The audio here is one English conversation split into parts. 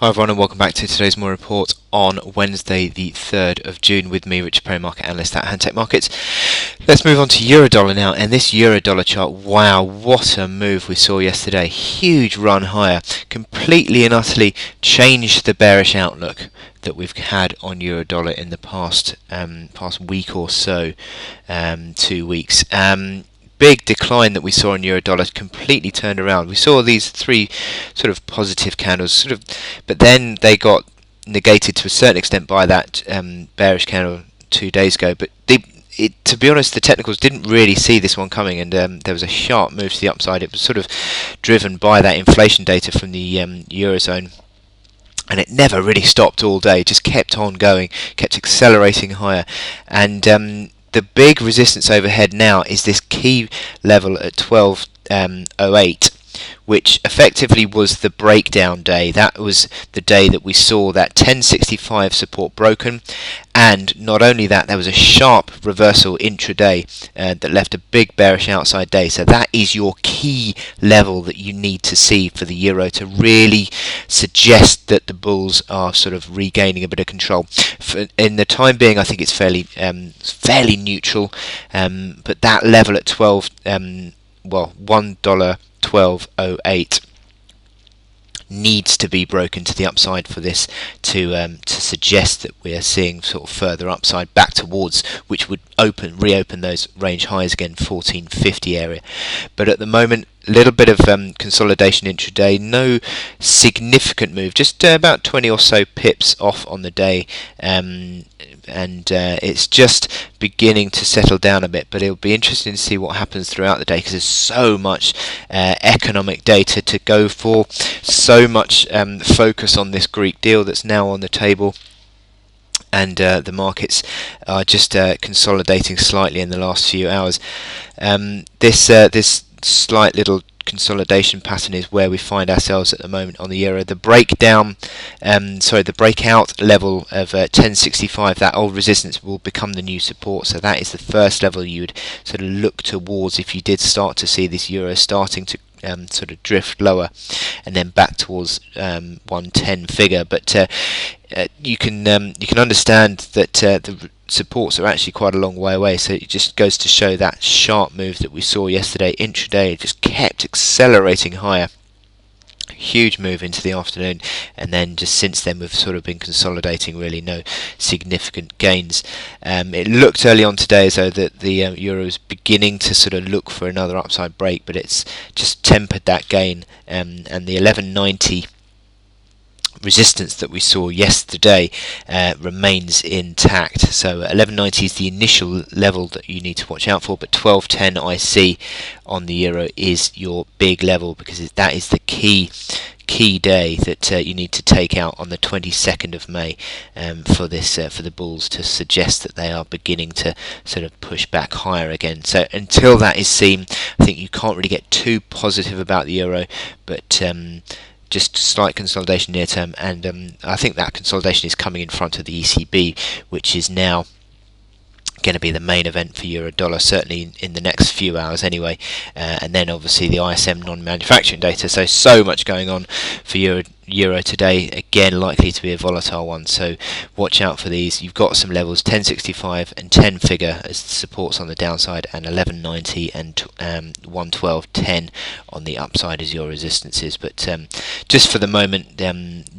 Hi everyone and welcome back to today's More Report on Wednesday the 3rd of June with me, Richard Perry, market analyst at Handtech Markets. Let's move on to Eurodollar now, and this Eurodollar chart, wow, what a move we saw yesterday. Huge run higher, completely and utterly changed the bearish outlook that we've had on Eurodollar in the past week or so, 2 weeks. Big decline that we saw in Eurodollar completely turned around. We saw these three sort of positive candles, but then they got negated to a certain extent by that bearish candle 2 days ago. But to be honest, the technicals didn't really see this one coming, and there was a sharp move to the upside. It was sort of driven by that inflation data from the Eurozone. And it never really stopped all day, just kept on going, kept accelerating higher. And the big resistance overhead now is this key level at 12.08, which effectively was the breakdown day. That was the day that we saw that 1065 support broken, and not only that, there was a sharp reversal intraday that left a big bearish outside day. So that is your key level that you need to see for the euro to really suggest that the bulls are sort of regaining a bit of control. In the time being, I think it's fairly neutral, but that level at $1.1208 needs to be broken to the upside for this to suggest that we are seeing sort of further upside back towards, which would reopen those range highs again, 1450 area. But at the moment, a little bit of consolidation intraday, no significant move, just about 20 or so pips off on the day, and it's just beginning to settle down a bit. But it'll be interesting to see what happens throughout the day, because there's so much economic data to go for, so much focus on this Greek deal that's now on the table. And the markets are just consolidating slightly in the last few hours. This slight little consolidation pattern is where we find ourselves at the moment on the euro. The the breakout level of 1065, that old resistance, will become the new support. So that is the first level you would sort of look towards if you did start to see this euro starting to sort of drift lower and then back towards 110 figure. But you can understand that the supports are actually quite a long way away, so it just goes to show that sharp move that we saw yesterday intraday just kept accelerating higher. Huge move into the afternoon, and then just since then we've sort of been consolidating, really no significant gains. It looked early on today as though that the euro is beginning to sort of look for another upside break, but it's just tempered that gain, and the 1190 resistance that we saw yesterday remains intact. So 1190 is the initial level that you need to watch out for, but 1210 IC on the euro is your big level, because that is the key day that you need to take out on the 22nd of May for the bulls to suggest that they are beginning to sort of push back higher again. So until that is seen, I think you can't really get too positive about the euro, but just slight consolidation near term, and I think that consolidation is coming in front of the ECB, which is now going to be the main event for euro dollar, certainly in the next few hours anyway, and then obviously the ISM non-manufacturing data. So much going on for euro today, again likely to be a volatile one, so watch out for these. You've got some levels, 1065 and 10 figure as supports on the downside, and 1190 and 112.10 on the upside as your resistances. But just for the moment,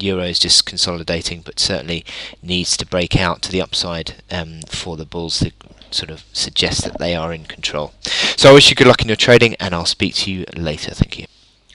euro is just consolidating, but certainly needs to break out to the upside for the bulls to sort of suggest that they are in control. So I wish you good luck in your trading, and I'll speak to you later. Thank you.